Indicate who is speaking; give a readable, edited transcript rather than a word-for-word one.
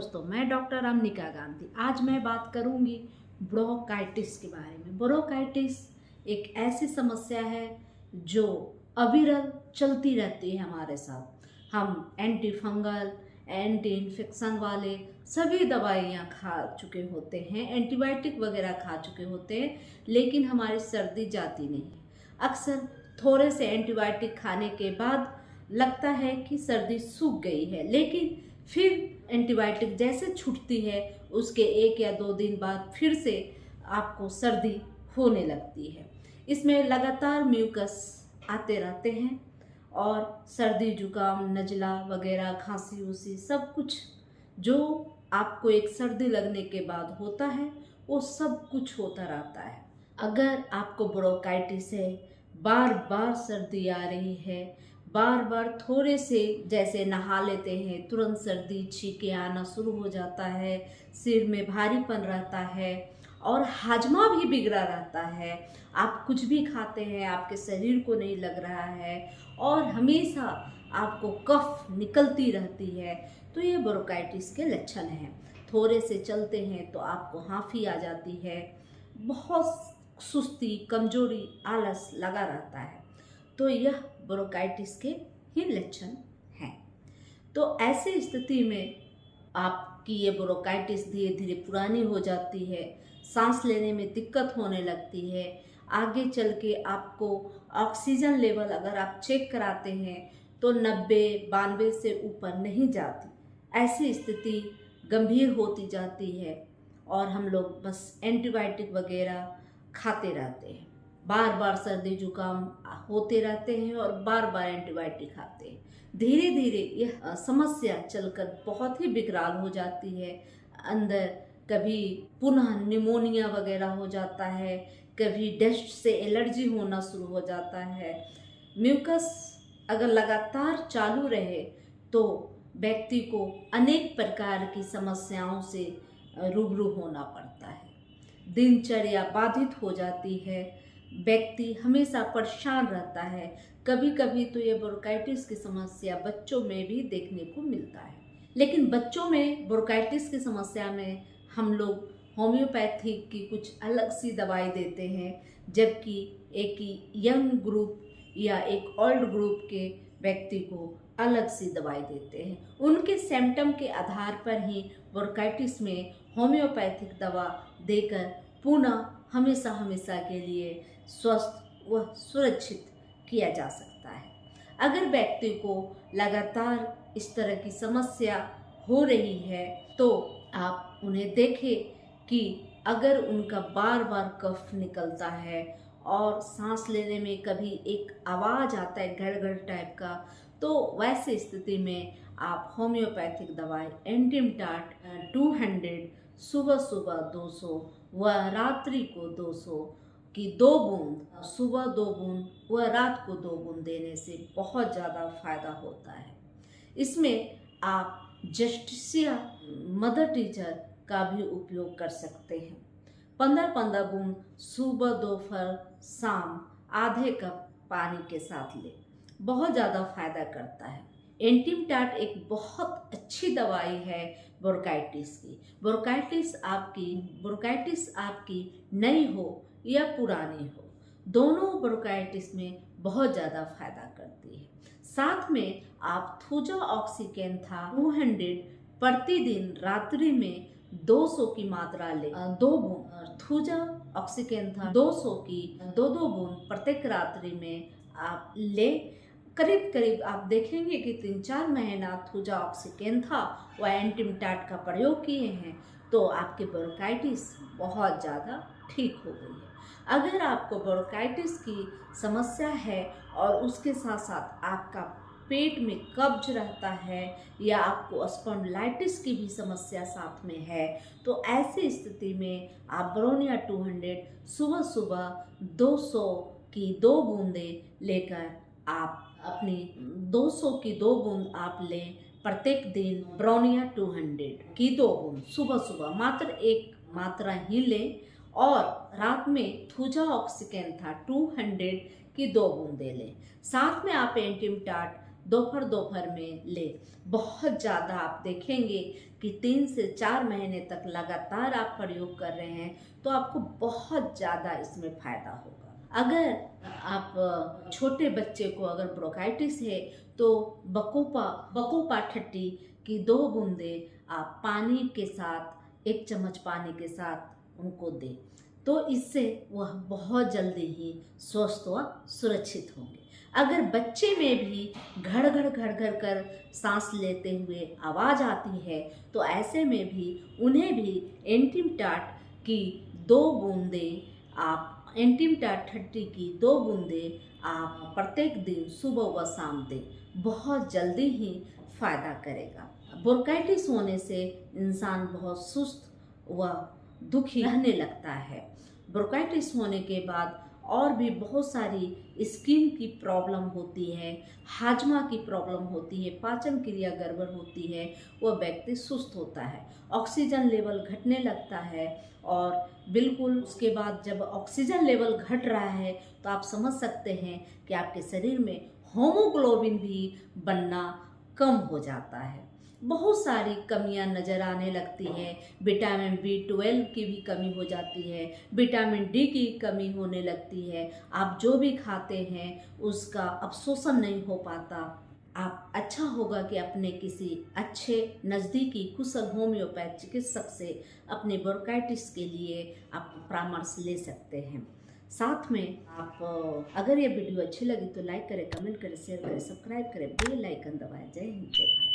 Speaker 1: दोस्तों, मैं डॉक्टर अमनिका गांधी। आज मैं बात करूंगी ब्रोंकाइटिस के बारे में। ब्रोंकाइटिस एक ऐसी समस्या है जो अविरल चलती रहती है हमारे साथ। हम एंटी फंगल, एंटी इन्फेक्शन वाले सभी दवाइयाँ खा चुके होते हैं, एंटीबायोटिक वगैरह खा चुके होते हैं, लेकिन हमारी सर्दी जाती नहीं। अक्सर थोड़े से एंटीबायोटिक खाने के बाद लगता है कि सर्दी सूख गई है, लेकिन फिर एंटीबायोटिक जैसे छूटती है उसके 1 या 2 दिन बाद फिर से आपको सर्दी होने लगती है। इसमें लगातार म्यूकस आते रहते हैं और सर्दी, जुकाम, नज़ला वगैरह, खांसी उसी सब कुछ जो आपको एक सर्दी लगने के बाद होता है वो सब कुछ होता रहता है। अगर आपको ब्रोंकाइटिस है, बार बार सर्दी आ रही है, बार बार थोड़े से जैसे नहा लेते हैं तुरंत सर्दी छींके आना शुरू हो जाता है, सिर में भारीपन रहता है और हाजमा भी बिगड़ा रहता है, आप कुछ भी खाते हैं आपके शरीर को नहीं लग रहा है और हमेशा आपको कफ निकलती रहती है, तो ये ब्रोंकाइटिस के लक्षण हैं। थोड़े से चलते हैं तो आपको हाँफी आ जाती है, बहुत सुस्ती, कमजोरी, आलस लगा रहता है, तो यह ब्रोंकाइटिस के ही लक्षण हैं। तो ऐसी स्थिति में आपकी ये ब्रोंकाइटिस धीरे धीरे पुरानी हो जाती है, सांस लेने में दिक्कत होने लगती है। आगे चल के आपको ऑक्सीजन लेवल अगर आप चेक कराते हैं तो 90-92 से ऊपर नहीं जाती। ऐसी स्थिति गंभीर होती जाती है और हम लोग बस एंटीबायोटिक वगैरह खाते रहते हैं, बार बार सर्दी जुकाम होते रहते हैं और बार बार एंटीबायोटिक खाते हैं। धीरे धीरे यह समस्या चलकर बहुत ही विकराल हो जाती है। अंदर कभी पुनः निमोनिया वगैरह हो जाता है, कभी डस्ट से एलर्जी होना शुरू हो जाता है। म्यूकस अगर लगातार चालू रहे तो व्यक्ति को अनेक प्रकार की समस्याओं से रूबरू होना पड़ता है। दिनचर्या बाधित हो जाती है, व्यक्ति हमेशा परेशान रहता है। कभी कभी तो ये ब्रोंकाइटिस की समस्या बच्चों में भी देखने को मिलता है, लेकिन बच्चों में ब्रोंकाइटिस की समस्या में हम लोग होम्योपैथी की कुछ अलग सी दवाई देते हैं, जबकि एक यंग ग्रुप या एक ओल्ड ग्रुप के व्यक्ति को अलग सी दवाई देते हैं। उनके सिम्टम के आधार पर ही ब्रोंकाइटिस में होम्योपैथिक दवा देकर पुनः हमेशा हमेशा के लिए स्वस्थ व सुरक्षित किया जा सकता है। अगर व्यक्ति को लगातार इस तरह की समस्या हो रही है तो आप उन्हें देखें कि अगर उनका बार बार कफ निकलता है और सांस लेने में कभी एक आवाज़ आता है गड़गड़ टाइप का, तो वैसी स्थिति में आप होम्योपैथिक दवाई एंटिमटाट 200 सुबह सुबह 200 व रात्रि को 200 की 2 बूंद, सुबह 2 बूंद व रात को 2 बूंद देने से बहुत ज़्यादा फायदा होता है। इसमें आप जस्टिसिया मदर टीचर का भी उपयोग कर सकते हैं। 15-15 बूंद सुबह, दोपहर, शाम आधे कप पानी के साथ लें, बहुत ज़्यादा फायदा करता है। एंटिमटाट एक बहुत अच्छी दवाई है ब्रोंकाइटिस की। ब्रोंकाइटिस आपकी नई हो या पुरानी हो, दोनों ब्रोंकाइटिस में बहुत ज़्यादा फायदा करती है। साथ में आप थूजा ऑक्सीकेंथा 200 प्रतिदिन रात्रि में 200 की मात्रा लें, 2 बूंद थूजा ऑक्सीकेंथा 200 की 2-2 बूंद प्रत्येक रात्रि में आप लें। करीब करीब आप देखेंगे कि 3-4 महीना थूजा ऑक्सीकेंथा व एंटिमटाट का प्रयोग किए हैं तो आपके ब्रोंकाइटिस बहुत ज़्यादा ठीक हो गई है। अगर आपको ब्रोंकाइटिस की समस्या है और उसके साथ साथ आपका पेट में कब्ज रहता है या आपको स्पॉन्डिलाइटिस की भी समस्या साथ में है, तो ऐसी स्थिति में आप ब्रोनिया 200 सुबह सुबह 200 की 2 बूंदें लेकर आप अपनी 200 की 2 बूंद आप लें प्रत्येक दिन। ब्रोनिया 200 की 2 बूंद सुबह सुबह मात्र एक मात्रा ही लें और रात में थूजा ऑक्सीकेंथा 200 की 2 बूंदें लें। साथ में आप एंटिमटाट दोपहर दोपहर में ले। बहुत ज़्यादा आप देखेंगे कि 3 से 4 महीने तक लगातार आप प्रयोग कर रहे हैं तो आपको बहुत ज़्यादा इसमें फ़ायदा होगा। अगर आप छोटे बच्चे को अगर ब्रोंकाइटिस है तो बकोपा ठट्टी की 2 बूंदे आप पानी के साथ 1 चम्मच पानी के साथ उनको दें तो इससे वह बहुत जल्दी ही स्वस्थ व सुरक्षित होंगे। अगर बच्चे में भी घड़ घड़ घड़ घड़ कर सांस लेते हुए आवाज़ आती है तो ऐसे में भी उन्हें भी एंटीमटाट की 2 बूंदे आप एंटीमटाट ठट्टी की 2 बूंदे आप प्रत्येक दिन सुबह व शाम दें, बहुत जल्दी ही फायदा करेगा। ब्रोंकाइटिस होने से इंसान बहुत सुस्त व दुखी रहने लगता है। ब्रोंकाइटिस होने के बाद और भी बहुत सारी स्किन की प्रॉब्लम होती है, हाजमा की प्रॉब्लम होती है, पाचन क्रिया गड़बड़ होती है, वह व्यक्ति सुस्त होता है, ऑक्सीजन लेवल घटने लगता है और बिल्कुल उसके बाद जब ऑक्सीजन लेवल घट रहा है तो आप समझ सकते हैं कि आपके शरीर में होमोग्लोबिन भी बनना कम हो जाता है। बहुत सारी कमियां नज़र आने लगती है, विटामिन B12 की भी कमी हो जाती है, विटामिन D की कमी होने लगती है, आप जो भी खाते हैं उसका अवशोषण नहीं हो पाता। आप अच्छा होगा कि अपने किसी अच्छे नज़दीकी कुशल होम्योपैथ चिकित्सक से अपने ब्रोंकाइटिस के लिए आप परामर्श ले सकते हैं। साथ में आप अगर ये वीडियो अच्छी लगी तो लाइक करें, कमेंट करें, शेयर करें, सब्सक्राइब करें, बेल आइकन दबाएं। जय हिंद, जय भारत।